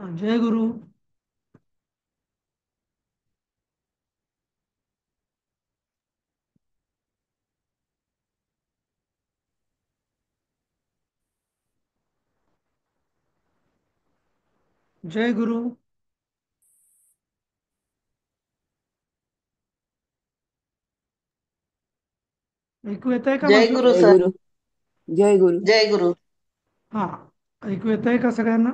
जय गुरु. जय गुरु. ऐकू येत आहे का जय माझं? गुरु जय सर. गुरु. जय गुरु. जय गुरु. हा. ऐकू येत आहे का सगळ्यांना?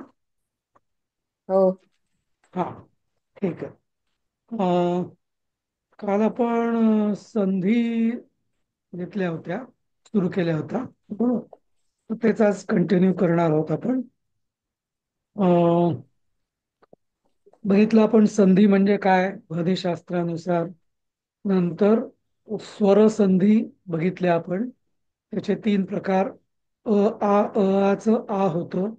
हो. हा. ठीक आहे. अं, काल आपण संधी घेतल्या होत्या, सुरू केल्या होत्या. बरोबर. तर त्याचाच कंटिन्यू करणार आहोत आपण. अं, बघितलं आपण संधी म्हणजे काय शास्त्रानुसार. नंतर स्वर संधी बघितल्या आपण. त्याचे तीन प्रकार. आचं आ होतं.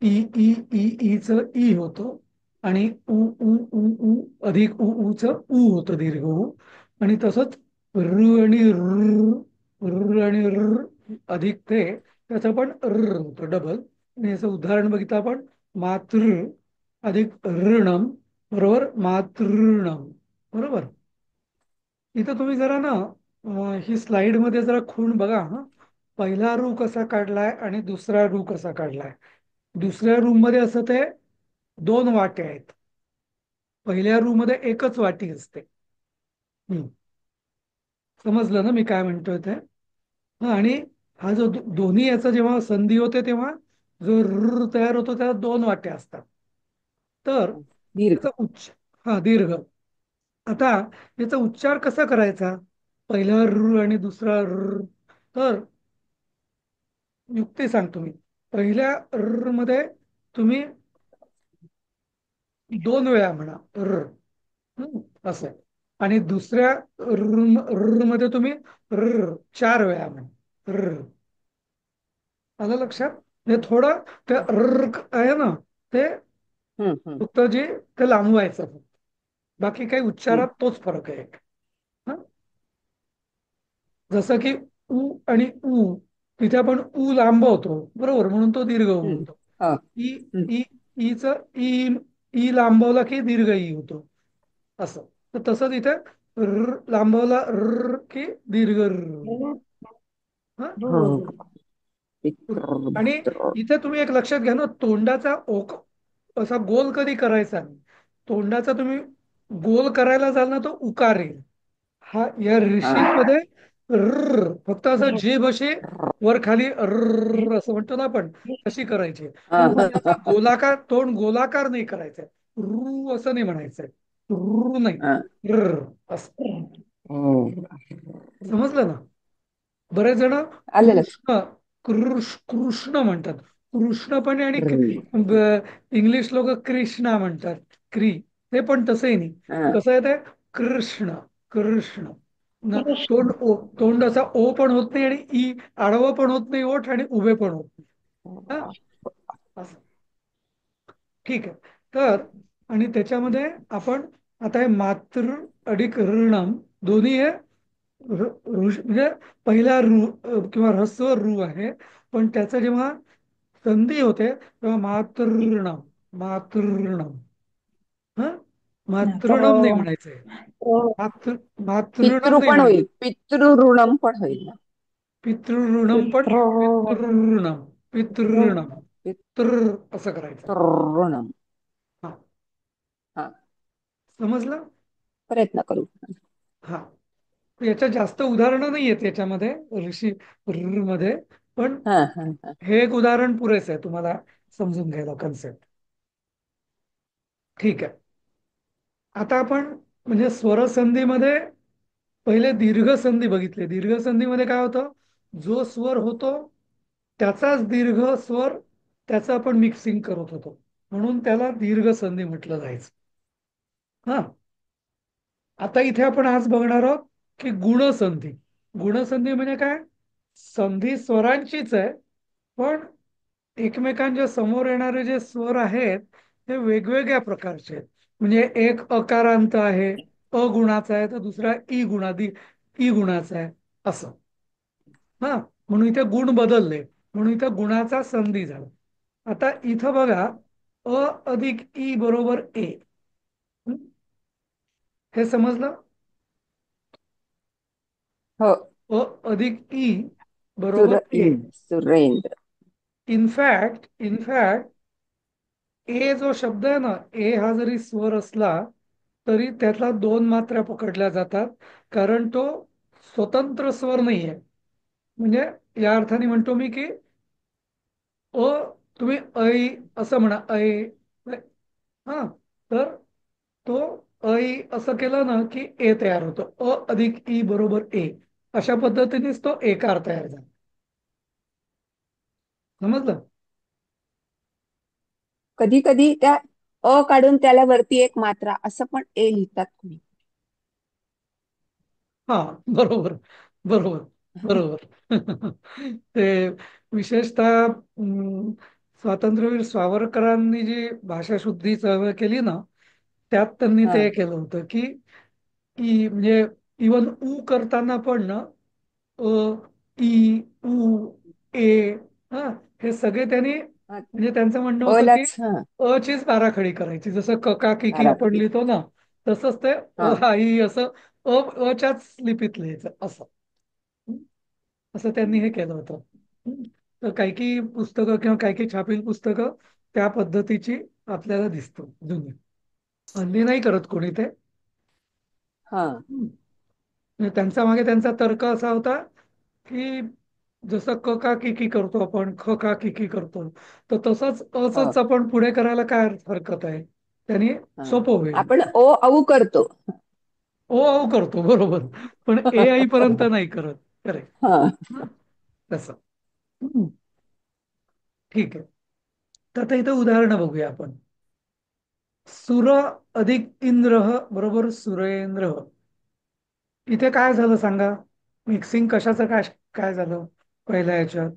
E E E each E होतं. आणि उ उ उ उ अधिक च उ होतं, दीर्घ उ. आणि तसंच र आणि र आणि अधिक ते त्याचं पण होतं, डबल. आणि याचं उदाहरण बघितलं आपण. मातृ अधिक ऋणम बरोबर मातृणम. बरोबर. इथं तुम्ही जरा ना ही स्लाइड मध्ये जरा खूण बघा हा. पहिला रू कसा काढलाय आणि दुसरा रू कसा काढलाय. दुसऱ्या रूम मध्ये असं ते दोन वाटे आहेत. पहिल्या रूम मध्ये एकच वाटी असते. हम्म. समजलं ना मी काय म्हणतोय ते? हा. आणि हा जो दोन्ही याचा जेव्हा संधी होते तेव्हा जो तयार होतो त्याला दोन वाट्या असतात. तर दीर्घ. त्याचा हा, दीर्घ. आता याचा उच्चार कसा करायचा? पहिला आणि दुसरा तर युक्ती सांगतो मी. पहिल्या मध्ये तुम्ही दोन वेळा म्हणा असं आहे. आणि दुसऱ्या मध्ये तुम्ही चार वेळा म्हणा आलं लक्षात? म्हणजे थोडं ते आहे ना, ते हम्म. फक्त जे ते लांबवायचं फक्त. बाकी काही हम्म. उच्चारात तोच फरक आहे. हं? जसं की उ आणि उ, तिथे आपण उ लांबवतो बरोबर, म्हणून तो दीर्घ उ हम्म. होतो. हा. ई हम्म. ई ईच ई ई लांबवला की दीर्घ ई होतो. असं. तर तसंच इथे लांबवला की दीर्घ हं? आणि मित्र. इथे तुम्ही एक लक्षात घ्या ना, तोंडाचा ओक असा गोल कधी करायचा नाही. तोंडाचा तुम्ही गोल करायला जाल ना, तो उकार येईल. हा या हा. ऋषींमध्ये फक्त असं जीभ अशी वर खाली असं म्हणतो ना आपण, तशी करायची. पण तुम्ही हा. असा तोंड गोलाकार नाही करायचंय. असं नाही म्हणायचंय. नाही. हा. असं. हम्म. समजलं ना? बरेच जण आलं लक्षात. कृष्ण कृष्ण म्हणतात. कृष्णपणे. आणि इंग्लिश लोक कृष्णा म्हणतात. ते पण तसंही नाही. हा. कसं आहे ते? कृष्ण कृष्ण न तोंड असा ओ पण होत नाही, आणि ई आडवं पण होत नाही ओठ, आणि उभे पण होत नाही. हा. असं. ठीक आहे. तर आणि त्याच्यामध्ये आपण आता हे मातृ अधिक ऋणम दोन्ही हे म्हणजे पहिला किंवा ऱ्हस्व आहे. पण त्याचं जेव्हा संधी होते तेव्हा मातृणम. हा. मातृणम नाही म्हणायचंय. मातृणम पितृ नाही पण होईल, म्हणायचं. पितृऋणम पण होईल ना. पितृऋणम पण पितृऋणम पितृऋणम तर असं करायचं. पितृऋणम. हा. हा. समजलं? प्रयत्न करू. हा. याच्या जास्त उदाहरणं नाही आहेत याच्यामध्ये, ऋषी मध्ये. पण हा. हा. हा. हे एक उदाहरण पुरेसं आहे तुम्हाला समजून घ्यायला कन्सेप्ट. ठीक आहे. आता आपण म्हणजे स्वरसंधीमध्ये पहिले दीर्घ संधी बघितले. दीर्घ संधीमध्ये काय होतं? जो स्वर होतो त्याचाच दीर्घ स्वर त्याचं आपण मिक्सिंग करत होतो, म्हणून त्याला दीर्घ संधी म्हटलं जायचं. हा. आता इथे आपण आज बघणार आहोत की गुणसंधी. गुणसंधी म्हणजे काय? संधी स्वरांचीच आहे, पण एकमेकांच्या समोर येणारे जे स्वर आहेत ते वेगवेगळ्या प्रकारचे आहेत. म्हणजे एक अकारांत आहे, अगुणाचा आहे, तर दुसरा ई गुणाचा आहे. असं. हा. म्हणून इथे गुण बदलले, म्हणून इथे गुणाचा संधी झाला. आता इथं बघा, अ अधिक ई बरोबर ए. हं? हे समजलं? हो. अ अधिक ई बरोबर ए. सुरेंद्र. इनफॅक्ट ए जो शब्द आहे ना, ए हा जरी स्वर असला तरी त्यातला दोन मात्रा पकडल्या जातात, कारण तो स्वतंत्र स्वर नाहीये. म्हणजे या अर्थाने म्हणतो मी की अ तुम्ही ऐ असं म्हणा, ऐ. हा, तर तो ऐ असं केलं ना की ए तयार होतो. अ अधिक ई बरोबर ए. अशा पद्धतीनेच तो एकार तयार झाला. समजलं? कधी कधी त्या अ काढून त्याला वरती एक मात्रा असं पण ए लिहितात कोणी. हा, बरोबर, बरोबर, बरोबर. ते विशेषतः स्वातंत्र्यवीर सावरकरांनी जी भाषाशुद्धी चळवळ केली ना, त्यात त्यांनी हा ते केलं होतं की म्हणजे इवन ऊ करताना पण ना, अ ई उ ए, हा, हे सगळे त्यांनी, म्हणजे त्यांचं म्हणणं होतं की ओलाच हा अ चीच बाराखडी करायची. जसं कका किकी आपण आराखडी. लिहितो ना, तसंच ते हा आई असं अच्याच लिपीत लिहायचं असं. हं? असं त्यांनी हे केलं होतं. हं? तर काही काही पुस्तकं किंवा काही काही छापील पुस्तकं त्या पद्धतीची आपल्याला दिसतो जुनी. हल्ली नाही करत कोणी ते. हा म्हणजे त्यांचा मागे त्यांचा तर्क असा होता की जसं क का किकी करतो आपण, ख का किकी करतो, तर तसंच हो अच आपण पुढे करायला काय हरकत आहे, त्यांनी हा. सोपं होईल. आपण ओ औ करतो. ओ औ करतो, बरोबर. पण ए आई पर्यंत नाही करत. करेक्ट. हा तसं. हं, ठीक आहे. तर आता इथं उदाहरणं बघूया आपण. सुर अधिक इंद्र बरोबर सुरेंद्र. इथे काय झालं सांगा? मिक्सिंग कशाचं काय काय झालं पहिल्या याच्यात?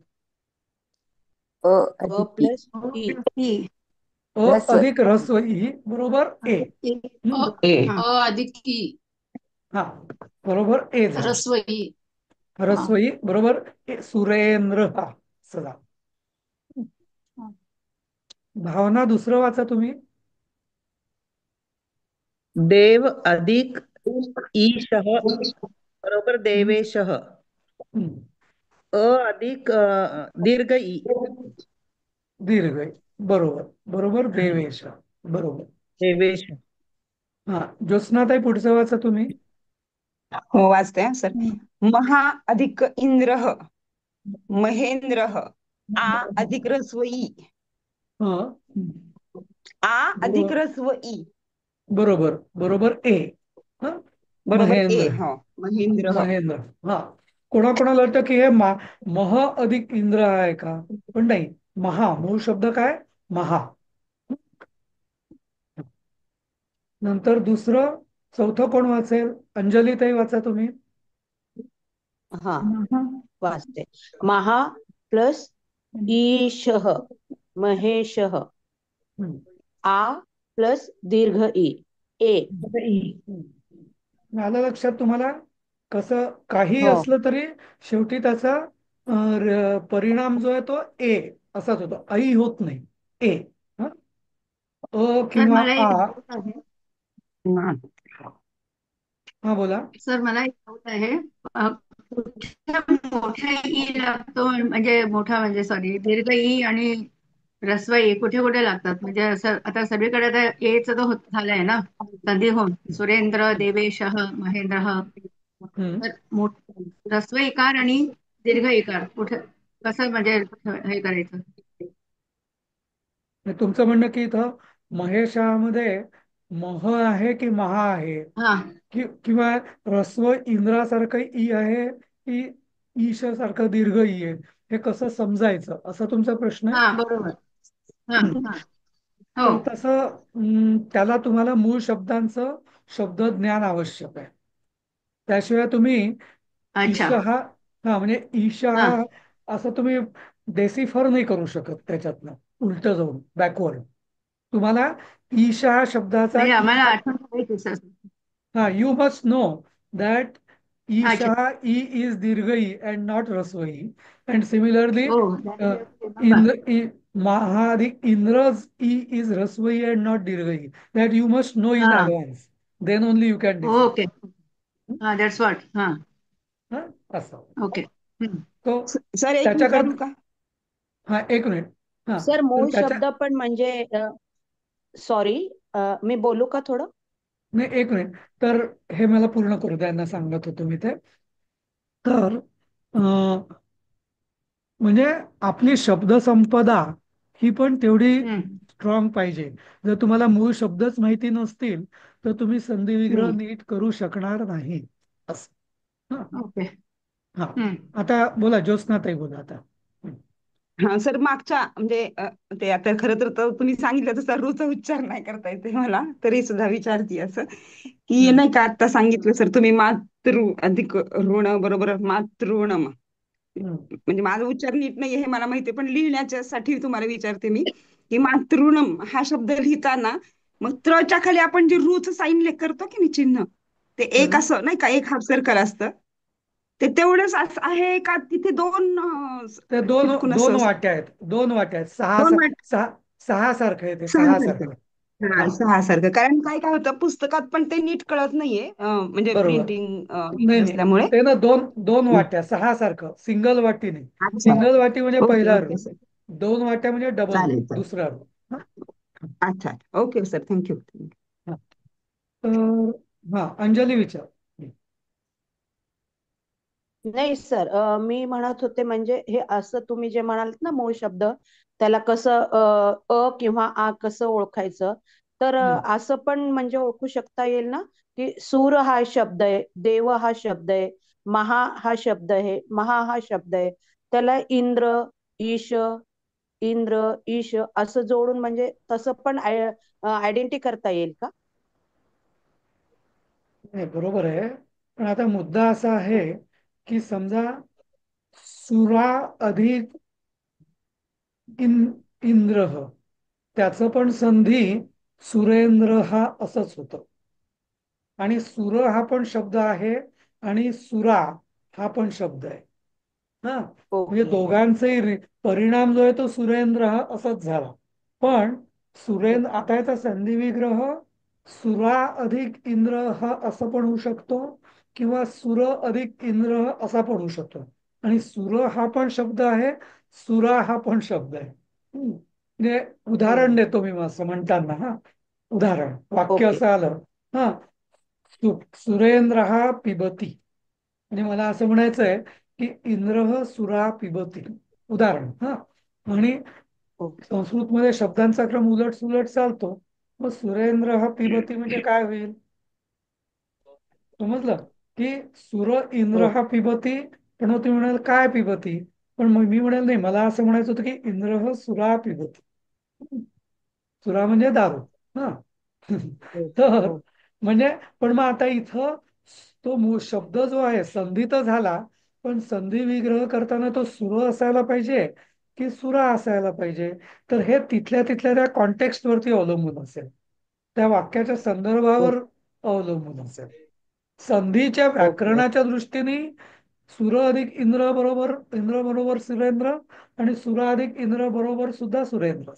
अ अ अधिक ई. Plus E. ई. अ ह्रस्व अधिक ह्रस्व ई बरोबर ए. अ हं? ए. अ अधिक ई. हा, बरोबर ए झालं. ह्रस्व ई. हा. ह्रस्व ई बरोबर ए. सुरेंद्र हा सदा. भावना दुसरं वाचा तुम्ही. देव अधिक ईशः बरोबर देवेशः. हं. अ अधिक दीर्घ ई. दीर्घ ई. बरोबर, बरोबर देवेश. बरोबर. देवेश. हा, ज्योत्स्नाताई पुढचं वाचा तुम्ही. हो, वाचते हा, सर. महा अधिक इंद्र महेंद्र. आ अधिक ह्रस्व ई. हा, आ अधिक बरोबर, ह्रस्व ई. बरोबर, बरोबर ए. हा, बरोबर ए. महेंद्र. हो, महेंद्र. महेंद्र. हा, कोणाकोणाला वाटतं की हे मह अधिक इंद्र आहे का? पण नाही. महा मूळ शब्द काय? महा. नंतर दुसरं, चौथं कोण वाचेल? अंजलीताई वाचा तुम्ही. हा, वाचते. महा प्लस ईशः महेशः. हं. आ प्लस दीर्घ ई. ए. आलं लक्षात तुम्हाला? कसं काही हो. असलं तरी शेवटी त्याचा परिणाम जो आहे तो ए असाच होतो. आई होत नाही. ए. हं? अ सर किंवा मला आ. एक डाऊट आहे. हा, बोला. सर मला एक डाऊट आहे. कुठल्या मोठ्या ई लागतो, म्हणजे मोठा म्हणजे सॉरी दीर्घ ई आणि ह्रस्व ई कुठे कुठे लागतात? म्हणजे असं आता सगळीकडे आता एच तर होत झालंय ना, संधी होऊन सुरेंद्र देवेशः महेंद्र. हं. तर ह्रस्व इकार आणि दीर्घ इकार कुठे कसं म्हणजे हे करायचं? म्हणजे तुमचं म्हणणं की इथं महेशामध्ये मह आहे की महा आहे, हा किंवा ह्रस्व इंद्रासारखं ई आहे की ईश सारखं दीर्घ ई आहे, हे कसं समजायचं असा तुमचा प्रश्न आहे. हा बरोबर. हा हं. हो. तर तसं त्याला तुम्हाला मूळ शब्दांचं शब्दज्ञान आवश्यक आहे. त्याशिवाय तुम्ही अच्छा. ईश हा म्हणजे ईश हा असं तुम्ही डेसिफर नाही करू शकत त्याच्यातनं उलट जाऊन बॅकवर्ड. तुम्हाला ईशा शब्दाचा म्हणजे आम्हाला आठवण करायची सर. हा, यू मस्ट नो दॅट अच्छा. ईशा, ई इज दीर्घई अँड नॉट रस्वई. अँड सिमिलरली हो. महा अधिक इंद्रज, ई इज रस्वई अँड नॉट दीर्घई. That you must know in हा. Advance. Then only you can decide. Okay. हा, दॅट्स व्हॉट. हा. असं. ओके. हम्म. तो सर एक विचारू त्याच्याकरता, का? हा एक मिनिट. हा सर तर मूळ त्याच्या, शब्द पण म्हणजे सॉरी, मी बोलू का थोडं? नाही एक मिनिट. तर हे मला पूर्ण करू द्या, यांना सांगत होतो मी ते. तर म्हणजे आपली शब्दसंपदा ही पण तेवढी हम्म. स्ट्रॉंग पाहिजे. जर तुम्हाला मूळ शब्दच माहिती नसतील तर तुम्ही संधी विग्रह हम्म. नीट करू शकणार नाही. असं. हा. ओके. हा. हम्म. आता बोला, ज्योत्स्नाताई बोला आता. हा सर, मागच्या म्हणजे ते आता खरं तर तुम्ही सांगितलं तसं रूचा उच्चार नाही करता येते मला, तरी सुद्धा विचारते असं की हम्म. नाही का आता सांगितलं सर तुम्ही मातृ अधिक ऋण बरोबर मातृणम. हम्म. म्हणजे माझा उच्चार नीट नाही हे मला माहिती आहे, पण लिहिण्याच्या साठी तुम्हाला विचारते मी की मातृणम हा शब्द लिहिताना मग त्रच्या खाली आपण जे रूच साईन करतो की नाही चिन्ह, ते एक हम्म. असं नाही का, एक हाफ सर्कल असतं, ते तेवढंच आहे का तिथे दोन ते दोन चिटकून दोन असं वाट्या आहेत, दोन वाट्या आहेत. सहा दोन वाट सहा सहा सारखं आहे ते, सहा सहा सारखं. सारखं. हा हा, सहा सारखं, कारण काय काय होतं पुस्तकात पण ते नीट कळत नाहीये, म्हणजे बरोबर. नाही प्रिंटिंग नाही, असल्यामुळे. ते ना दोन दोन वाट्या, सहा सारखं, सिंगल वाटी नाही. अच्छा. सिंगल वाटी म्हणजे ओके पहिला रू, ओके सर. दोन वाट्या म्हणजे डबल रू, चालेल चालेल. दुसरा रू. हा, अच्छा ओके सर, थँक्यू. हा. तर हा, अंजली विचार. नाही सर, मी म्हणत होते म्हणजे हे असं तुम्ही जे म्हणालात ना मूळ शब्द, त्याला कसं किंवा आ कसं ओळखायचं, तर हम्म. असं पण म्हणजे ओळखू शकता येईल ना, की सूर हा शब्द आहे, देव हा शब्द आहे, महा हा शब्द आहे, महा हा शब्द आहे, त्याला इंद्र, ईश, इंद्र, ईश असं जोडून म्हणजे तसं पण आयडेंटिटी करता येईल का? नाही, बरोबर आहे. पण आता मुद्दा असा आहे की समजा सुरा अधिक इंद्र, त्याचं पण संधी सुरेंद्र हा असंच होतं. आणि सुर हा पण शब्द आहे आणि सुरा हा पण शब्द आहे. हा, म्हणजे ओके. दोघांचाही परिणाम जो आहे तो सुरेंद्र हा असाच झाला. पण सुरेंद्र ओके. आता याचा संधी विग्रह सुरा अधिक इंद्र हा असं पण होऊ शकतो, किंवा सुर अधिक इंद्र असा पण होऊ शकतो. आणि सुर हा पण शब्द आहे, सुरा हा पण शब्द आहे. म्हणजे उदाहरण हम्म. देतो मी असं म्हणताना. हा, उदाहरण वाक्य ओके. असं आलं. हा, सुरेंद्र हा पिबती. म्हणजे मला असं म्हणायचं आहे की इंद्र सुरा पिबती, उदाहरण. हा, आणि ओके. संस्कृतमध्ये शब्दांचा क्रम उलट सुलट चालतो. मग सुरेंद्र हा पिबती म्हणजे काय होईल? समजलं की सुर इंद्र ओके. हा पिबती. पण मग तुम्ही म्हणाल काय पिबती? पण मग मी म्हणेल नाही, मला असं म्हणायचं होतं की इंद्र सुरा पिबती. सुरा म्हणजे दारू. हा. तर ओके. म्हणजे, पण मग आता इथं तो मूळ शब्द जो आहे संधी तर झाला, पण संधी विग्रह करताना तो सुर असायला पाहिजे की सुरा असायला पाहिजे. तर हे तिथल्या तिथल्या त्या कॉन्टेक्स्ट वरती अवलंबून असेल, त्या वाक्याच्या संदर्भावर अवलंबून असेल. संधीच्या ओके. व्याकरणाच्या दृष्टीने सुर अधिक इंद्र बरोबर सुरेंद्र, आणि सुर अधिक इंद्र बरोबर सुद्धा सुरेंद्र.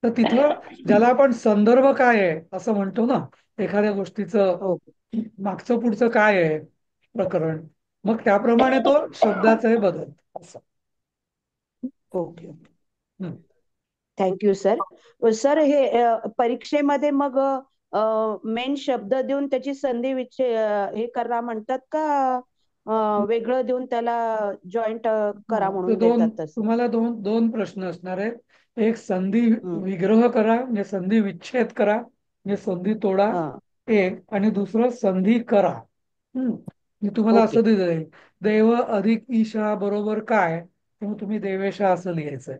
तर तिथं ज्याला आपण संदर्भ काय आहे असं म्हणतो ना, एखाद्या गोष्टीचं ओके. मागचं पुढचं काय आहे प्रकरण, मग त्याप्रमाणे तो शब्दाचाही बदल असं. ओके. हम्म. Thank you sir. सर हे परीक्षेमध्ये मग मेन शब्द देऊन त्याची संधी हे करा म्हणतात का, वेगळं देऊन त्याला जॉईंट करा ते म्हणून दोन, देतात तसं? तुम्हाला दोन दोन प्रश्न असणार आहेत. एक संधी हं. विग्रह करा म्हणजे संधी विच्छेद करा म्हणजे संधी तोडा, हा. एक. आणि दुसरं संधी करा. मी तुम्हाला ओके. असं दिलंय, देव अधिक ईशा बरोबर काय, तेव्हा तुम्ही देवेशा असं लिहायचंय.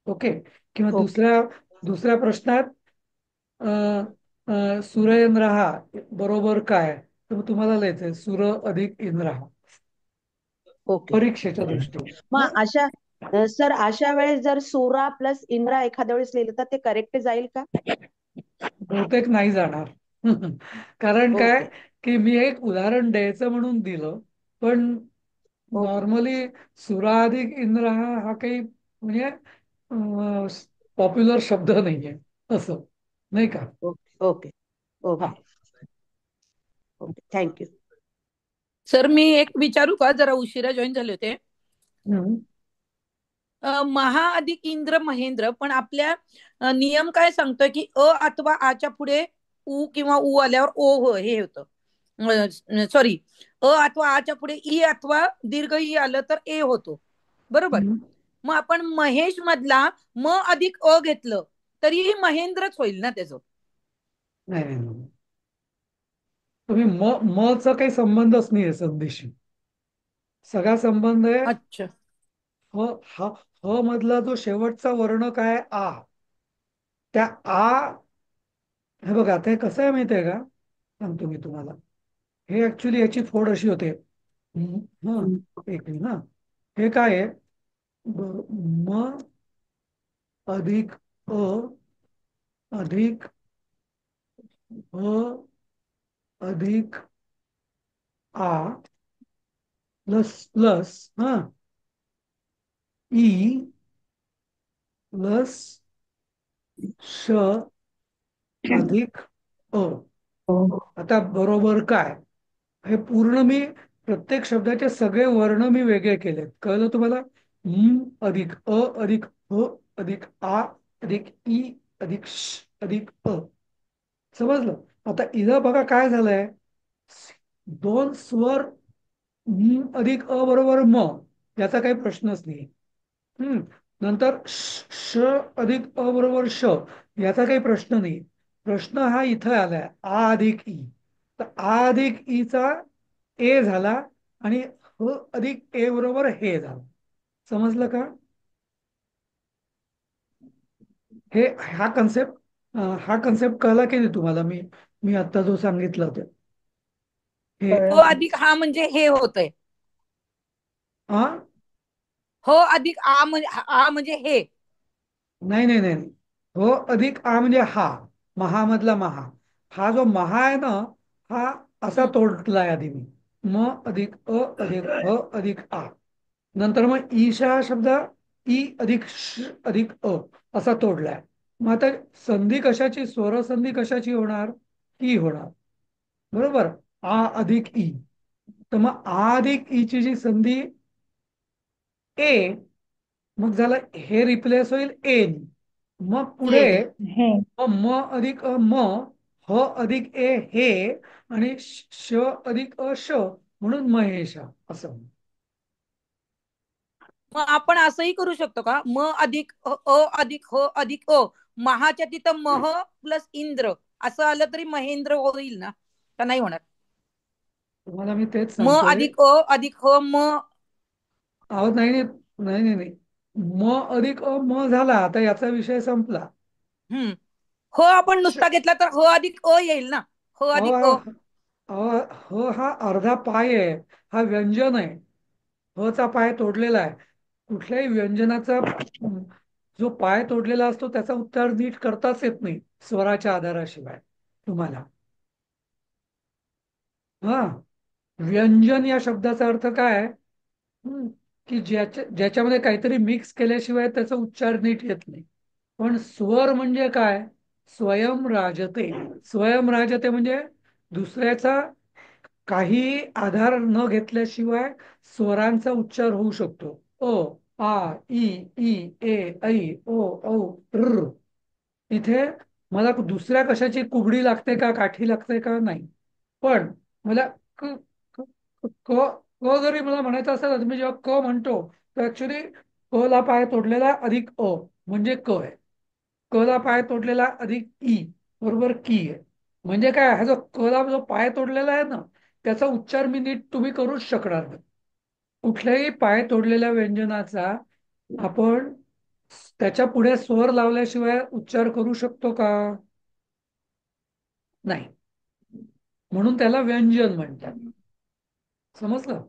ओके. किंवा ओके. दुसऱ्या दुसऱ्या प्रश्नात सुरेंद्र हा बरोबर काय, तर तुम्हाला लिहायचंय सुर अधिक इंद्र हा, ओके. परीक्षेच्या दृष्टीने. मग अशा सर अशा वेळेस जर सुरा प्लस इंद्रा एखाद्या वेळेस लिहिलं तर ते करेक्ट जाईल का? बहुतेक नाही जाणार. कारण काय ओके. की मी एक उदाहरण द्यायचं म्हणून दिलं, पण ओके नॉर्मली सुराधिक इंद्र हा काही म्हणजे पॉप्युलर शब्द नाहीये असं, नाही का? ओके ओके हा. Okay okay thank you. सर मी एक विचारू का, जरा उशिरा जॉईन झाले होते. हम्म. महा अधिक इंद्र महेंद्र, पण आपल्या नियम काय सांगतोय की अ अथवा आच्या पुढे उ किंवा उ आल्यावर ओ हो हे होतं. सॉरी, अ अथवा आच्या पुढे ई अथवा दीर्घ ई आलं तर ए होतो, बरोबर. हम्म. मग आपण महेश मधला म अधिक अ घेतलं तरीही महेंद्रच होईल ना त्याचं? नाही नाही नाही. तुम्ही चा काही संबंधच नाहीये संधीशी. सगळा संबंध आहे अच्छा. ह हा ह मधला जो शेवटचा वर्ण काय आ, त्या आ, हे बघा आता हे कसं आहे माहितीये का, सांगतो मी तुम्हाला. हे ऍक्च्युली याची फोड अशी होते. हं, एक मिनिट ना. हे काय आहे, म अधिक अ अधिक अ अधिक आ प्लस प्लस हा ई प्लस श अधिक अ. आता बरोबर काय, हे पूर्ण मी प्रत्येक शब्दाचे सगळे वर्ण मी वेगळे केलेत. कळलं तुम्हाला? अधिक अ अधिक ह अधिक आ अधिक ई अधिक श अधिक अ. समजलं? आता इथं बघा काय झालंय, दोन स्वर अधिक अ बरोबर म, याचा काही प्रश्नच नाही. नंतर श अधिक अ बरोबर श, याचा काही प्रश्न नाही. प्रश्न हा इथं आलाय आ अधिक ई. तर आ अधिक ई चा ए झाला आणि ह अधिक ए बरोबर हे झालं. समजलं का? हे हा कन्सेप्ट कळला की नाही तुम्हाला? मी मी आता जो सांगितलं होतं हे. हो अधिक हा म्हणजे हे होतंय. हा, हो अधिक आ म्हणजे हे. नाही नाही नाही नाही. हो अधिक आ म्हणजे हा, महामधला महा. हा जो महा आहे ना, हा असा हम्म. तोडलाय आधी मी. म अधिक अ अधिक ह अधिक आ. नंतर मग ईशा हा शब्द ई अधिक श अधिक अ असा तोडलाय. मग आता संधी कशाची, स्वर संधी कशाची होणार? ई होणार, बरोबर. आ अधिक ई. तर मग आ अधिक ई ची जी संधी ए, मग झालं हे रिप्लेस होईल ए नी. मग पुढे हे. म अधिक अ म, ह अधिक ए हे आणि श अधिक अ श म्हणून महेश असं. मग आपण असंही करू शकतो का, म अधिक अ अधिक ह अधिक अ, महाच्या तिथं मह प्लस इंद्र असं आलं तरी महेंद्र होईल ना, का नाही होणार? तुम्हाला मी तेच म सांगतोय. अधिक अ अधिक ह म. अहो नाही नाही नाही नाही नाही. म अधिक अ म झाला, आता याचा विषय संपला. हम्म. ह आपण श नुसता घेतला तर ह अधिक अ येईल ना, ह अहो अधिक अ. अहो, ह हा अर्धा पाय आहे, हा व्यंजन आहे. ह चा पाय तोडलेला आहे. कुठल्याही व्यंजनाचा जो पाय तोडलेला असतो त्याचा उच्चार नीट करताच येत नाही स्वराच्या आधाराशिवाय तुम्हाला. हा, व्यंजन या शब्दाचा अर्थ काय आहे? की ज्याच्यामध्ये काहीतरी मिक्स केल्याशिवाय त्याचा उच्चार नीट येत नाही. पण स्वर म्हणजे काय? स्वयं राजते. स्वयं राजते म्हणजे दुसऱ्याचा काही आधार न घेतल्याशिवाय स्वरांचा उच्चार होऊ शकतो. अ आ इ ई ए ऐ ओ औ ऋ. इथे मला दुसऱ्या कशाची कुबडी लागते का, काठी लागते का? नाही. पण मला क क क क जरी मला म्हणायचं असेल ना, मी जेव्हा क म्हणतो तर ऍक्च्युली क ला पाय तोडलेला अधिक अ म्हणजे क आहे. क ला पाय तोडलेला अधिक ई बरोबर की आहे. म्हणजे काय, हा जो क ला जो पाय तोडलेला आहे ना, त्याचा उच्चार मी नीट तुम्ही करूच शकणार नाही. कुठल्याही पाय तोडलेल्या व्यंजनाचा आपण त्याच्या पुढे स्वर लावल्याशिवाय उच्चार करू शकतो का? नाही. म्हणून त्याला व्यंजन म्हणतात. समजलं?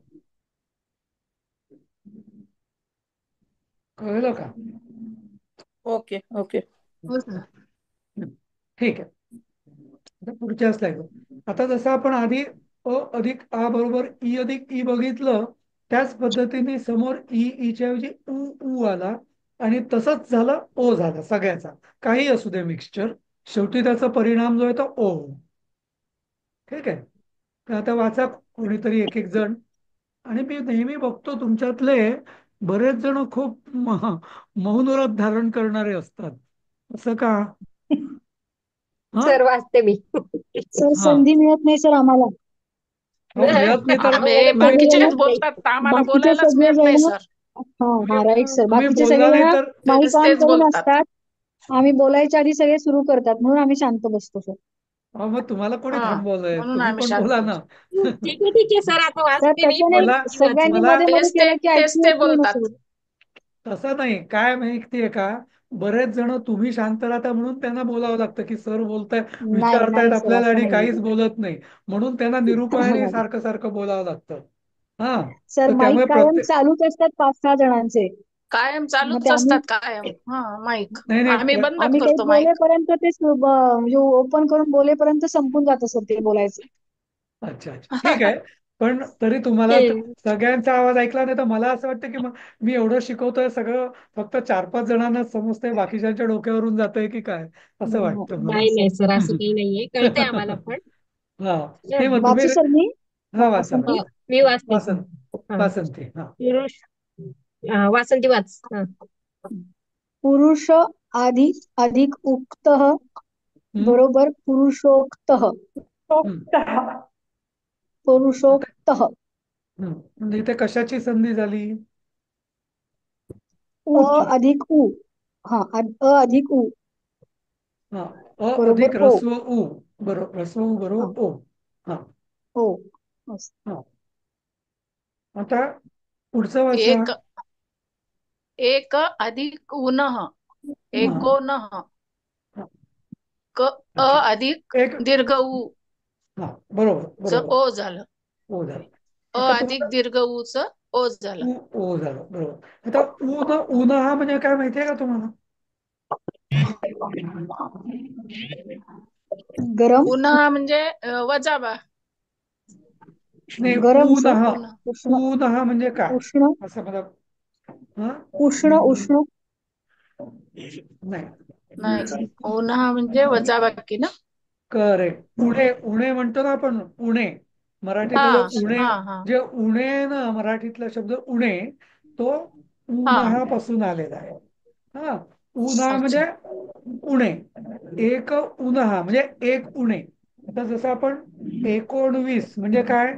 कळलं का? Okay okay. हो सर. ठीक आहे. आता पुढच्या स्लाइड. आता जसं आपण आधी अधिक आ बरोबर ई अधिक ई बघितलं, त्याच पद्धतीने समोर ईच्या ऐवजी ऊ आला आणि तसंच झालं ओ झाला सगळ्याचा. काही असू दे मिक्सचर, शेवटी त्याचा परिणाम जो आहे तो ओ. ठीक आहे. तर आता वाचा कोणीतरी एक एक जण. आणि मी नेहमी बघतो तुमच्यातले बरेच जण खूप मौन व्रत धारण करणारे असतात. असं का? हा सर वाचते मी. सर हा संधी मिळत नाही सर आम्हाला. हो, मिळत नाही तर आम्हाला तुम्ही सगळेजण बाकीचेच बोलतात आम्हाला बाकीचे बोलायलाच सगळे मिळत नाही जण, सर. हा हा राईट सर, तुम्ही बाकीचे बोलला सगळे नाही जण तर माईक ऑन तेच करून बोलतात. असतात. आम्ही बोलायच्या आधी सगळे सुरू करतात, म्हणून आम्ही शांत बसतो सर. मग तुम्हाला कोणी हा थांबवलंय? म्हणून तुम्ही आम्ही पण शांत बोला होतो. ना. ठीक आहे सर, आता तर वाचते मी. तसं नाही, मला मी वाचते. सगळ्यांनी मला मध्ये मध्ये केलं की तेच ऐकू ते येत नाही ना बोलतात. सर. तसं नाही, काय माहितीये का, बरेच जण तुम्ही शांत राहता म्हणून त्यांना बोलावं लागतं की सर बोलताय, नाही विचारतायत नाही सर, आपल्याला असं आणि नाही. काहीच बोलत नाही, म्हणून त्यांना निरुपायाने सारखं सारखं बोलावं लागतं. हा, सर तर माईक त्यामुळे कायम प्रत्येक चालूच असतात 5-6 जणांचे. कायम मग चालूच ते आम्ही असतात कायम. हा माईक नाही नाही आम्ही बंदच आम्ही काही करतो माईक. बोलेपर्यंत ते म्हणजे ओपन करून बोलेपर्यंत संपून जातं सर ते बोलायचं. अच्छा अच्छा, ठीक आहे. पण तरी तुम्हाला सगळ्यांचा आवाज ऐकला नाही तर मला असं वाटतं की मग मी एवढं शिकवतोय सगळं फक्त 4-5 जणांनाच समजतंय, बाकीच्यांच्या डोक्यावरून जातंय की काय, असं वाटतं मला. नाही नाही सर, असं काही नाहीये, कळतंय आम्हाला पण. हा, नाही मग तुम्ही वाचू सर मी. हा वाचा वासंती. मी वाचते. वासन हा. वासंती हा. पुरुष, वासंती वाच. हा. पुरुष आधी अधिक उक्त हम्म, बरोबर पुरुषोक्त. हम्म. पुरुषोक्त. म्हणजे इथे कशाची संधी झाली? अ अधिक उ. हा, अ अधिक उ हा, बरोबर अधिक ओ. ऱ्हस्व उ बरोबर, ऱ्हस्व उ हा, बरोबर ओ. हा ओ. मस्त. हा. आता पुढचं वाचा. एक एक अधिक उनः हा एकोनः. हा, क अ अच्छा, अधिक एक दीर्घ उ हा बरोबर च बरोबर, ओ झालं. ओ झालं. अ आता अधिक तुम्हाला दीर्घ उ च ओ झालं. ओ झालं बरोबर. आता ऊन हा म्हणजे काय माहितीये का तुम्हाला? गरम. उन्हा म्हणजे वजाबा. नाही, गरम ऊन सर. हा, उष्ण. ऊन हा म्हणजे काय उष्ण. असं मला. हा, उष्ण. उष्ण. नाही, नाही, उन्हा म्हणजे वजाबाकी ना. करेक्ट. उणे उणे म्हणतो ना आपण, उणे हा मराठीतला जो उणे, हा हा जे उणे आहे ना मराठीतला शब्द उणे, तो हा उन्हापासून आलेला आहे. हा, उन्हा अच्छा. म्हणजे उणे, एक उन्हा म्हणजे एक उणे. आता जसं आपण 19 म्हणजे काय,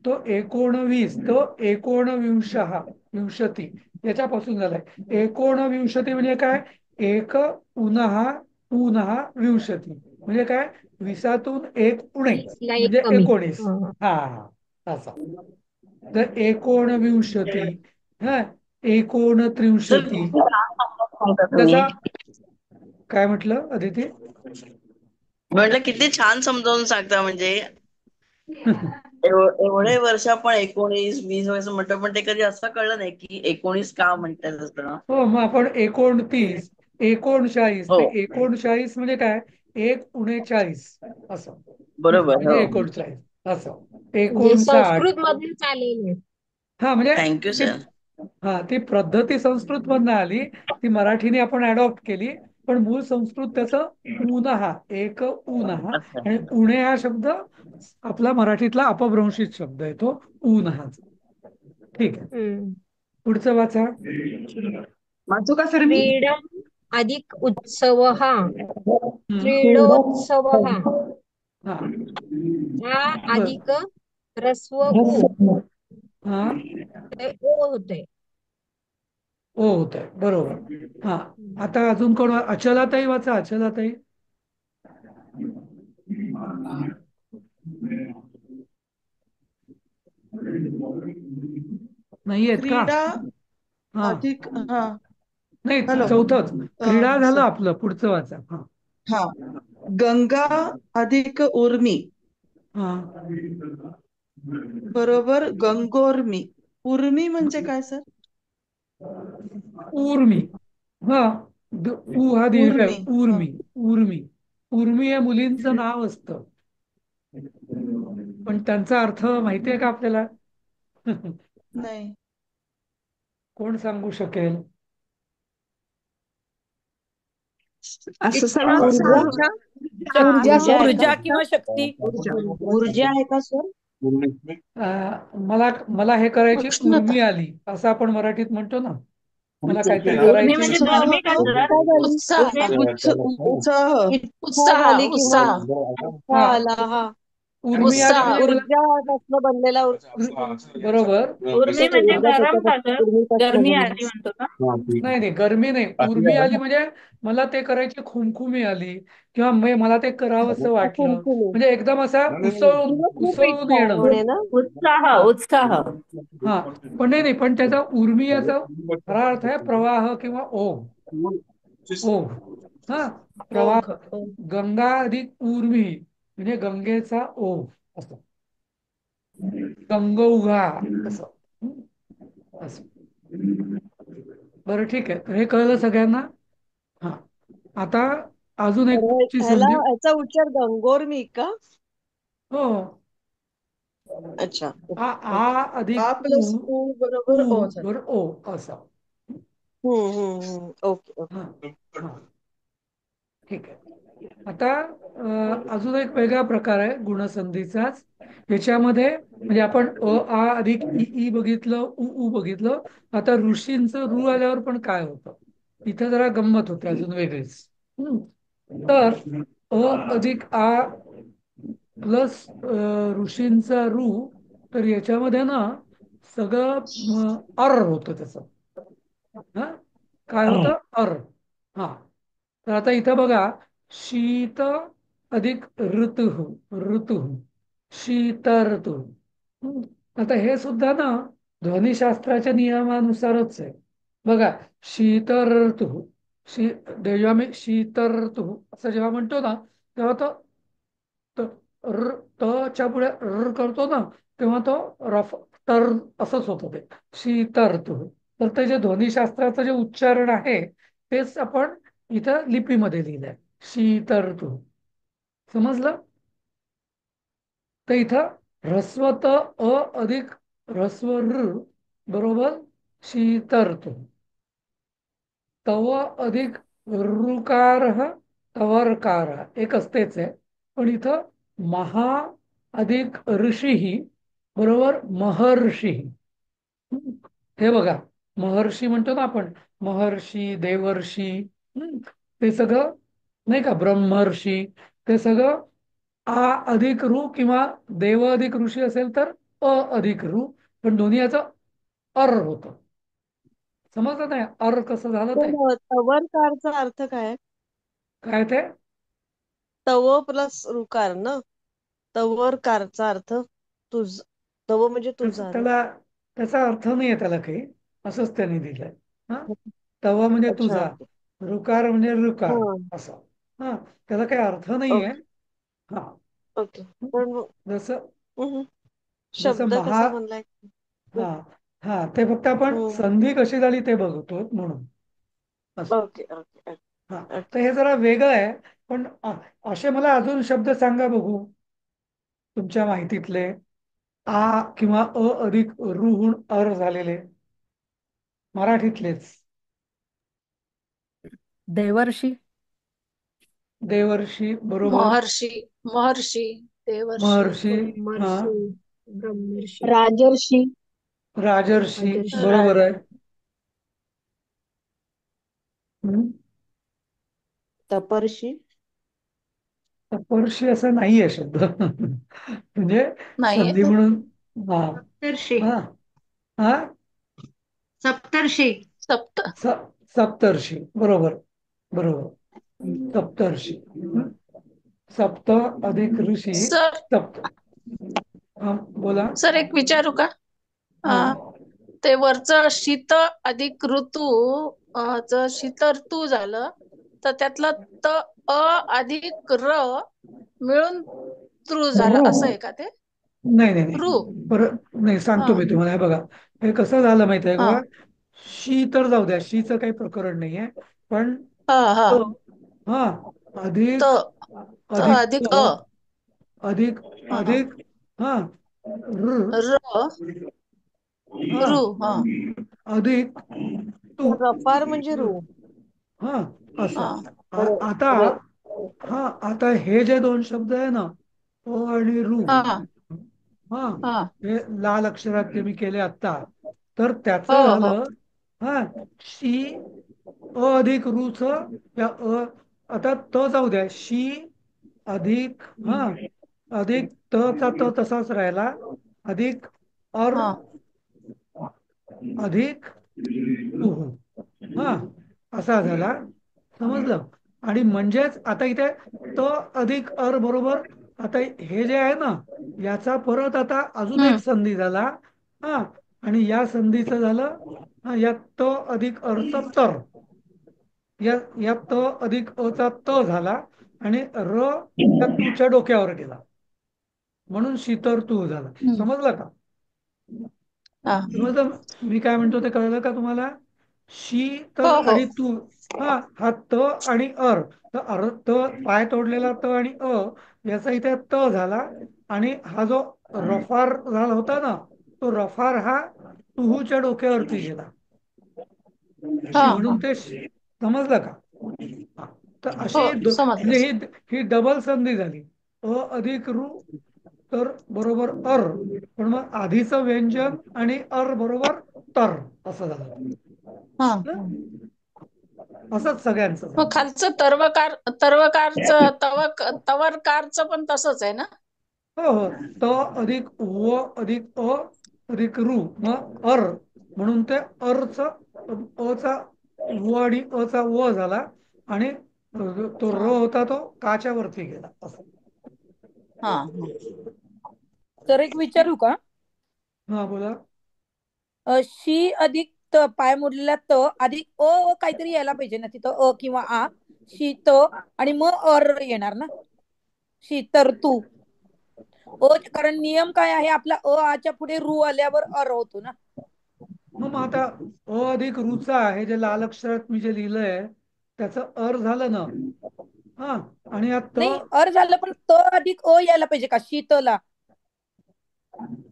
तो 19 तो एकोणविंशहा विंशती याच्यापासून झालाय. एकोणविंशती म्हणजे काय, एक उन्हा पुन्हा विंशती म्हणजे काय, 20तून एक उणे 20 ला एक म्हणजे कमी. 19. हा. हा असा. तर एकोणविंशती, हा, सर एकोणत्रिंशती. किती छान समजावून सांगता तुम्ही. जसा काय म्हटलं अदिती? म्हटलं किती छान समजावून सांगता, म्हणजे एवढे वर्ष आपण 19-20 वर्ष म्हटलं, पण ते कधी असं कळलं नाही की 19 का म्हणतात असं. हो, मग आपण 29, 39 हो ते 39 म्हणजे काय, एक उणे 40 असं, बरोबर. म्हणजे हो, 39 असं, म्हणजे 59. संस्कृत मधून चालेल. हा म्हणजे थँक्यू ती, सर. हा ती पद्धती संस्कृत मधनं आली, ती मराठीने आपण अडॉप्ट केली. पण मूळ संस्कृत त्याचं ऊनहा, एक ऊनहा, अच्छा. आणि उणे हा शब्द आपला मराठीतला अपभ्रंशित शब्द आहे तो ऊनहाच. ठीक आहे, हम्म. पुढचं वाचा. वाचू का सर मी? क्रीडम अधिक उत्सव हा. हम्म. क्रीडोत्सव हा. हा आ बर, अधिक रस्व उ. हा ते ओ होते. हो होत आहे बरोबर. हा, आता अजून कोण? अचलाताई वाचा, अचलाताई. नाही आहेत का? क्रीडा हा, अधिक हा. नाही हॅलो. चौथंच, क्रीडा झालं सर. आपलं, पुढचं वाचा. हा हा, गंगा अधिक उर्मी हा, बरोबर गंगोर्मी. उर्मी म्हणजे काय सर? उर्मी. हा, उ हा दीर्घ आहे, उर्मी. हा. उर्मी. उर्मी, उर्मी हे मुलींचं नाव असतं. पण त्यांचा अर्थ माहिती आहे का आपल्याला? नाही. कोण सांगू शकेल? असं इच्छा सर्व ऊर्जा ऊर्जा ऊर्जा ऊर्जा सर आहे ऊर्जा का? किंवा शक्ती. ऊर्जा आहे का सर? मला मला हे करायची उष्णता. उर्मी आली असं आपण मराठीत म्हणतो ना. मला काहीतरी उर्मी करायची म्हणजे उत्साह गरमी का सर? काय झाली उत्साह उत्साह इच्छा उत्साह झाली किंवा उत्साह उत्साह हा आला हा उर्मी आली उत्साह. म्हणजे मला ऊर्जापासून बनलेला बरोबर. उर्मी म्हणजे गरम का सर? गरमी बनलेला आली म्हणतो का? नाही नाही गरमी नाही, उर्मी आली म्हणजे मला ते करायची खुमखुमी आली किंवा मला ते करावंसं वाटलं, कुमकुमी म्हणजे एकदम असा किंवा खूप उसळून इच्छा आहे येणं. म्हणे ना उत्साह हा उत्साह. हा पण नाही पण त्याचा उर्मी याचा खरा अर्थ आहे प्रवाह किंवा ओघ. ओघ हा प्रवाह. ओघ ओघ. गंगा अधिक उर्मी म्हणजे गंगेचा ओघ असं. गंगोघा असं. असं. बरं ठीक आहे, हे कळलं सगळ्यांना. हा आता अजून एक तुमची ह्याला संधी. ह्याचा उच्चार गंगोर्मी का? हो. अच्छा आ ओके ओके. आ अधिक आ प्लस उ उ बरोबर ओ झालं. बर ओ असा. Okay okay. हा हा ठीक आहे. आता अजून एक वेगळा प्रकार आहे गुणसंधीचाच. याच्यामध्ये म्हणजे आपण आ अधिक ई ई बघितलं, उ उ बघितलं. आता ऋषींचं रू आल्यावर पण काय होतं इथं जरा गंमत होते अजून वेगळीच. तर अधिक आ प्लस ऋषींचा रू, तर याच्यामध्ये ना सगळं अर होतं त्याचं. हा काय होतं अर. हा तर आता इथं बघा शीत अधिक ऋतू ऋतू शीत ऋतू. आता हे सुद्धा ना ध्वनिशास्त्राच्या नियमानुसारच आहे. बघा शीत ऋतू जेव्हा मी शीत ऋतू असं जेव्हा म्हणतो ना तेव्हा तो तच्या पुढे र करतो ना तेव्हा तो रफ तर असंच होतं ते शीत ऋतू. तर ते जे ध्वनिशास्त्राचं जे उच्चारण आहे तेच आपण इथं लिपीमध्ये लिहिलंय शीत ऋतू. समजलं? तर इथं ह्रस्व त अधिक ह्रस्व र बरोबर शीत ऋतू. तव अधिक ऋकार तवरकार एक असतेच आहे, पण इथं महा अधिक ऋषी बरोबर महर्षी. हे बघा महर्षी म्हणतो ना आपण महर्षी देवर्षी. ते सगळं नाही का ब्रह्मर्षी. ते सगळं आ अधिक ऋ किंवा देव अधिक ऋषी असेल तर अधिक ऋ, पण दोन्ही याचं अर होतं. समजलं नाही अर कसं झालं ते? पण तवरकारचा अर्थ काय आहे? काय ते? तव प्लस ऋकार ना. तवरकारचा अर्थ तुझ. तव म्हणजे तुझा ना. त्याला त्याचा अर्थ नाही आहे त्याला काही, असंच त्यांनी दिलंय. हा तवा म्हणजे अच्छा तुझा, ओके. ऋकार म्हणजे ऋकार हा असं. हा त्याला काही अर्थ नाहीये. ओके हा ओके. पण मग, जसं हम्म. जसं शब्द कसा बनलाय? हा हा ते फक्त आपण हम्म. संधी कशी झाली ते बघतो म्हणून असं. ओके ओके हा तर ओके. हे जरा वेगळं आहे. पण असे मला अजून शब्द सांगा बघू तुमच्या माहितीतले आ किंवा अधिक रुहून अर झालेले मराठीतलेच. देवर्षी. देवर्षी बरोबर. महर्षी महर्षी देवर्षी महर्षी. हा ब्रह्मर्षी ब्रह्मर्षी राजर्षी राजर्षी राजर्षी बरोबर आहे. हम्म. तपर्षी. तपर्षी असं नाहीये शब्द म्हणजे नाहीये. संधी म्हणून. हा सप्तर्षी. हा हा सप्तर्षी. सप्त सप्तर्षी बरोबर बरोबर सप्तर्षी. सप्त अधिक ऋषी सर सप्त. हा बोला. सर एक विचारू का? हा ते वरचं शीत अधिक ऋतू जर शीत ऋतू झालं तर त्यातलं त अधिक र मिळून तृ झालं असं आहे का ते? नाही नाही नाही ऋ. परत नाही हा सांगतो मी तुम्हाला. हे बघा हे कसं झालं माहिती आहे हा का? शी तर जाऊ द्या, शीचं काही प्रकरण नाहीये. पण हा हा. त हा त अधिक त अधिक अधिक त अधिक हा अधिक हा र र हा रू हा अधिक तू रफार म्हणजे रू. हा हा असं आता र र हा आता हे जे दोन शब्द आहे ना अ आणि रू हा हा हा हे लाल अक्षरात ते मी केले आता तर हो त्याचं हो झालं हा शी अ अधिक रूच या आता त जाऊ द्या शी अधिक हा अधिक त चा त तसाच राहिला अधिक अर हा अधिक उहू हा असा झाला समजलं आणि म्हणजेच आता इथे त अधिक अर बरोबर आता हे जे आहे ना याचा परत आता अजून एक हम्म संधी झाला हा आणि या संधीचं झालं हा या त अधिक अरचा तर या त अधिक अचा त झाला आणि र त्या तूच्या डोक्यावर गेला म्हणून शीतर तू झाला हम्म समजलं का हा समजलं मी काय म्हणतो ते कळलं का तुम्हाला शी हो तर हो आणि तू हा त आणि अर तर पाय तोडलेला त आणि याचा इथे त झाला आणि हा जो रफार झाला होता ना तो रफार हा तुहूच्या डोक्यावरती गेला हा हा म्हणून ते समजलं का हा. तर हो अशी समजलं म्हणजे ही डबल संधी झाली अधिक रू तर बरोबर पण मग आधीचं व्यंजन आणि बरोबर तर असं झालं हा हं? असंच सगळ्यांचं मग झालं खालचं तर्वकारचं तवरकारचं पण तसंच आहे ना. हो हो त अधिक व अधिक अधिक रू मग म्हणून ते अचा व आणि अचा व झाला आणि तो हा होता तो काच्या वरती गेला असं हा तर एक विचारू का हा बोला शी अधिक त पाय मोडलेला त अधिक काहीतरी यायला पाहिजे ना तिथं किंवा शीत आणि मग येणार ना शीतर तू कारण नियम काय आहे आपला आच्या पुढे रू आल्यावर होतो ना मग आता अधिक रुचा आहे जे लाल अक्षरात मी जे लिहिलंय त्याचं झालं ना हा आणि आता नाही झालं पण त अधिक यायला पाहिजे का शीतला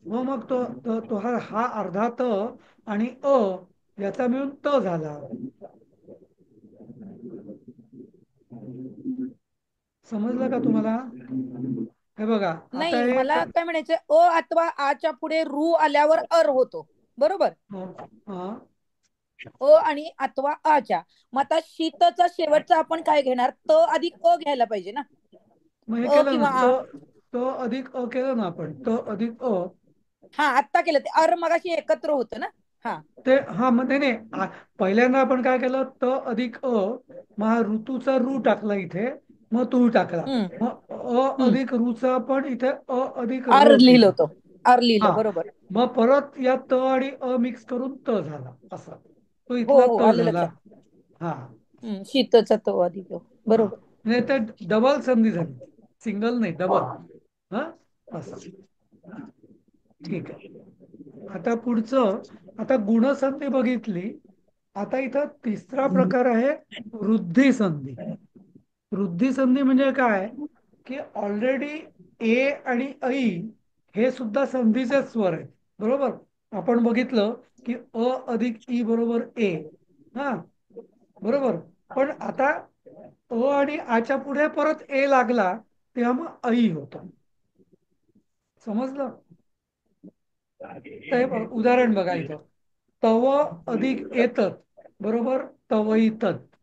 हो मग तो हा अर्धा त आणि याचा मिळून त झाला समजलं का तुम्हाला हे बघा आता नाही एक मला काय म्हणायचं अथवा आच्या पुढे रू आल्यावर होतो बरोबर हा आणि अथवा आच्या मग आता शीतचा शेवटचा आपण काय घेणार त अधिक घ्यायला पाहिजे ना मग हे केलं ना किंवा तो अधिक केलं ना आपण तो अधिक हा आत्ता केलं ते मगाशी एकत्र होतं ना हा ते हा मग नाही पहिल्यांदा आपण काय केलं अधिक मग हा ऋतूचा रू टाकला इथे मग तू टाकला हम्म मग हम्म अधिक रूचा पण इथे अधिक लिहिलं केलं होतं हा लिहिलं बरोबर मग परत या त आणि मिक्स करून झाला असा तो हो इथला हो त आलं झाला लक्षात हा शीतचा तो अधिक हा बरोबर म्हणजे ते डबल संधी झाली सिंगल नाही डबल हा असं ठीक आहे आता पुढचं आता गुणसंधी बघितली आता इथं तिसरा प्रकार आहे वृद्धी संधी वृद्धी संधी म्हणजे काय की ऑलरेडी ए आणि ऐ हे सुद्धा संधीचे स्वर आहेत बरोबर आपण बघितलं की अधिक ई बरोबर ए हा बरोबर पण आता आणि आच्या पुढे परत ए लागला तेव्हा मग ऐ होतो समजलं तर उदाहरण बघा इथं तव अधिक येतत बरोबर तवईतत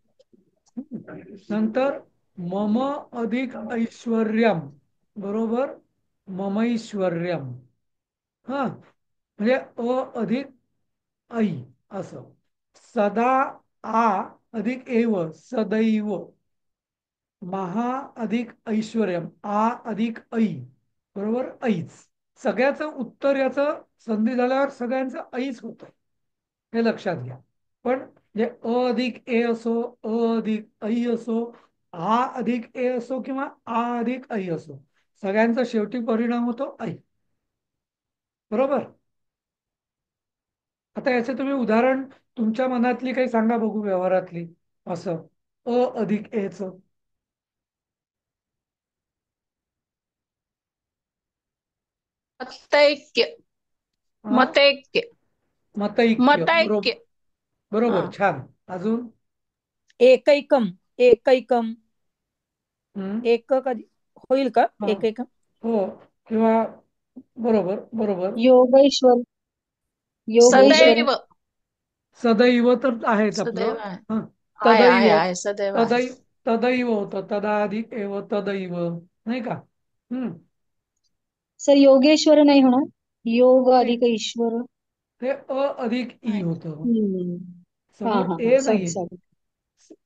नंतर मम अधिक ऐश्वर्यम बरोबर ममैश्वर्यम हा म्हणजे अधिक ऐ असं सदा अधिक सदैव महा अधिक ऐश्वर्यम अधिक ऐ बरोबर ऐच सगळ्याचं उत्तर याचं संधी झाल्यावर सगळ्यांचं ऐच होतं हे लक्षात घ्या पण जे अधिक ए असो अधिक ऐ असो अधिक ए असो किंवा अधिक ऐ असो सगळ्यांचा शेवटी परिणाम होतो ऐ बरोबर आता याचे तुम्ही उदाहरण तुमच्या मनातली काही सांगा बघू व्यवहारातली असं अधिक एच मतैक्य. हा मतैक्य. मतैक्य, बरोबर. मतैक्य. बरोबर, हा. छान. अजून? एकैकम. एकैकम. हम्म. एक कधी होईल का हा. एकैकम? हो, किंवा बरोबर बरोबर. योगेश्वर. योगेश्वर. सदैव. सदैव तर आहेच सदैव आपलं. आहे. हा. आहे आहे तदैव. आहे सदैव आहे. तदैव. तदैव होतं, तदाधिक एव तदैव, नाही का? हम्म. सर योगेश्वर नाही होणार. योग नाही, अधिक ईश्वर. ते अधिक ई नाही. होतं. हम्म. हा समोर हा हा, ए सॉरी नाहीये. सॉरी.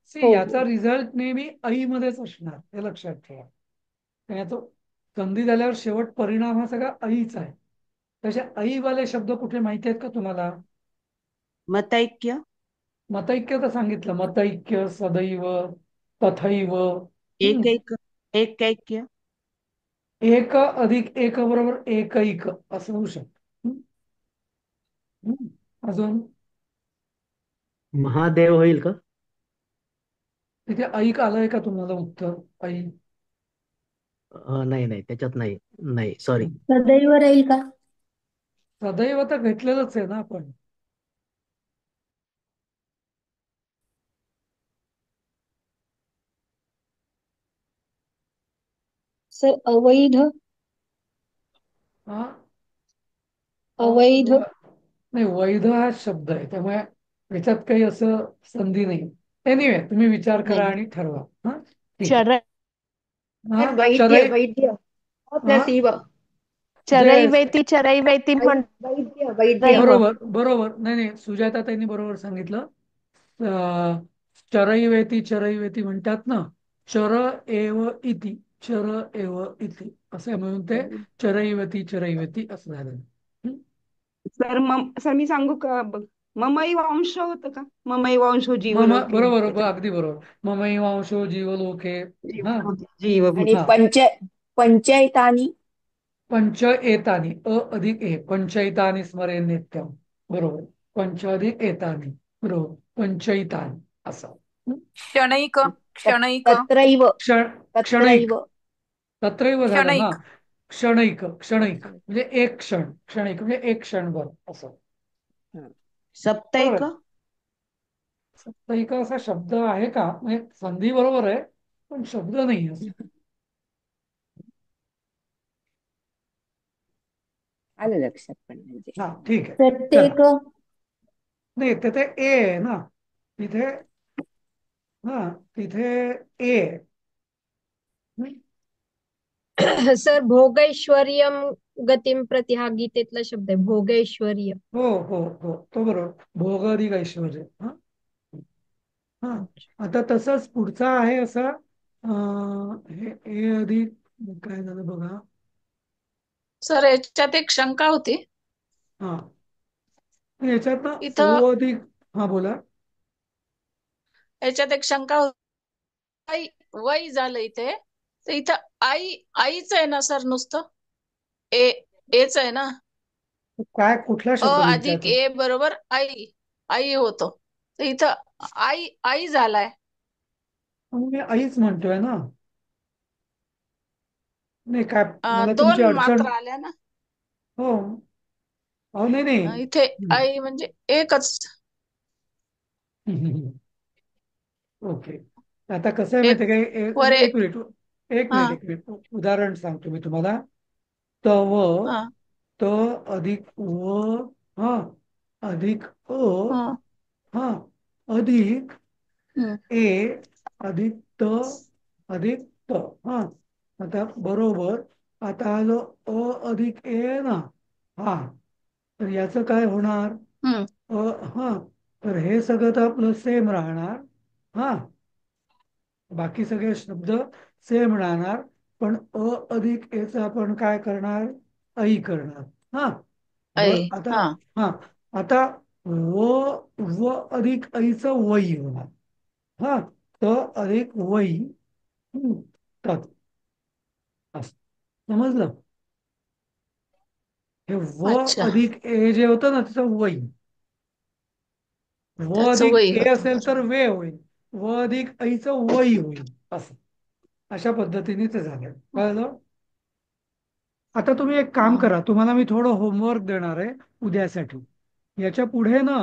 सी, हो याचा हो. रिझल्ट नेहमी ऐ मध्येच असणार, हे लक्षात ठेवा. कारण तो संधी झाल्यावर शेवट परिणाम हा सगळा ऐच आहे. तसे ऐवाले शब्द कुठे माहिती आहेत का तुम्हाला? मतैक्य. मतैक्य तर सांगितलं, मतैक्य, सदैव, तथैव. हम्म. एकैक. एकैक्य. एक अधिक एक बरोबर एकैक असं होऊ शकतं. हम्म. हम्म. अजून? महादेव होईल का? तिथे ऐक आलंय का तुम्हाला उत्तर? ऐ. नाही नाही, त्याच्यात नाही. नाही, सॉरी. सदैव राहील का? सदैव तर घेतलेलंच आहे ना आपण. सर अवैध. हा. अवैध. नाही, वैध हा शब्द आहे, त्यामुळे याच्यात काही असं संधी नाही. एनिवे, तुम्ही विचार करा नाही. आणि ठरवा. हा, ठीक आहे. चर हा, वैद्य चरई. वैद्य हा, प्लस इव. जे चरैवेती म्हण. वैद्य वैद्य. दैव. बरोबर बरोबर. नाही नाही, सुजाता ताईंनी बरोबर सांगितलं. चरैवेती चरैवेती म्हणतात ना, चर एव इति, चर एव इति असं म्हणून ते चरैवती चरैवती असं झालं. हं? सर मी सांगू का? ममई वांश होतं का? ममई वंशो मम, जीवलोके बरोबर त्याच्यात. अगदी बरोबर. ममैवांशो जीवलोके. हा आणि हा. पंचायतानी. पंच एतानी, अधिक ए, पंचैतानी स्मरे नित्यम. बरोबर. पंच अधिक एतानी, बरोबर, पंचैतानी असं. हं? क्षणैक. क्षणैक. तत्रैव. क्षण, क्षणैक. तत्रैव. तत्रैव झालं ना. क्षणैक. क्षणैक, क्षणैक म्हणजे एक क्षण, क्षणैक म्हणजे एक क्षणभर असं. सप्तैक. बरोबर. सप्ताहिक असा शब्द आहे का? म्हणजे संधी बरोबर आहे, पण शब्द नाही असं. आलं लक्षात पण म्हणजे. हा, ठीक आहे. चला. प्रत्येक. नाही, तिथे ए आहे ना, तिथे. हा, तिथे ए आहे. हं? सर भोगैश्वर्यम गतीम प्रति हा गीतेतला शब्द आहे भोगैश्वर्य. हो हो हो, तो बरोबर. भोग अधिक ऐश्वर्य. हा हा. आता तसंच पुढचा आहे असा. हे ए अधिक काय झालं बघा. सर याच्यात एक शंका होती. हा, याच्यात ना इथं ओ अधिक. हा, बोला. याच्यात एक शंका होती. आई वय झालं इथे, तर इथं आईच आहे ना सर? नुसतं ए एच आहे ना? काय, कुठला अ शब्द लिहायचा अधिक तो? ए बरोबर आई. आई होतो, तर इथं आई आई झालाय. मी आईच म्हणतोय ना. नाही, काय मला तुमची दोन अडचण. मात्रा आल्या ना. हो. अहो, नाही नाही. इथे आई म्हणजे एकच. ओके. आता कसं आहे एक माहिती आहे वर काय? एक मिनिट, एक हा मिनिट, एक मिनिट. उदाहरण सांगतो मी तुम्हाला. तव, हा त अधिक व, हा, अधिक अ, हा हा, अधिक हम्म, ए, अधिक त, अधिक त. हा, आता बरोबर. आता हा जो अधिक ए आहे ना, हा, तर याचं काय होणार? हम्म. हा, तर हे सगळं तर आपलं सेम राहणार. हा, बाकी सगळे शब्द सेम राहणार, पण अधिक एच आपण काय करणार? ऐ करणार. हा, आई आता. हा. हा, आता व, व अधिक ऐचं वई होणार. हा, त अधिक वई, तत् असं. समजलं? हे व अच्छा, अधिक ए जे होतं ना, त्याचं वई. व त्याचं अधिक वय ए होत असेल तर वे होईल. व अधिक ऐचं वई होईल असं. अशा पद्धतीने ते झालं. कळलं? आता तुम्ही एक काम करा, तुम्हाला मी थोडं होमवर्क देणार आहे उद्यासाठी. याच्या पुढे ना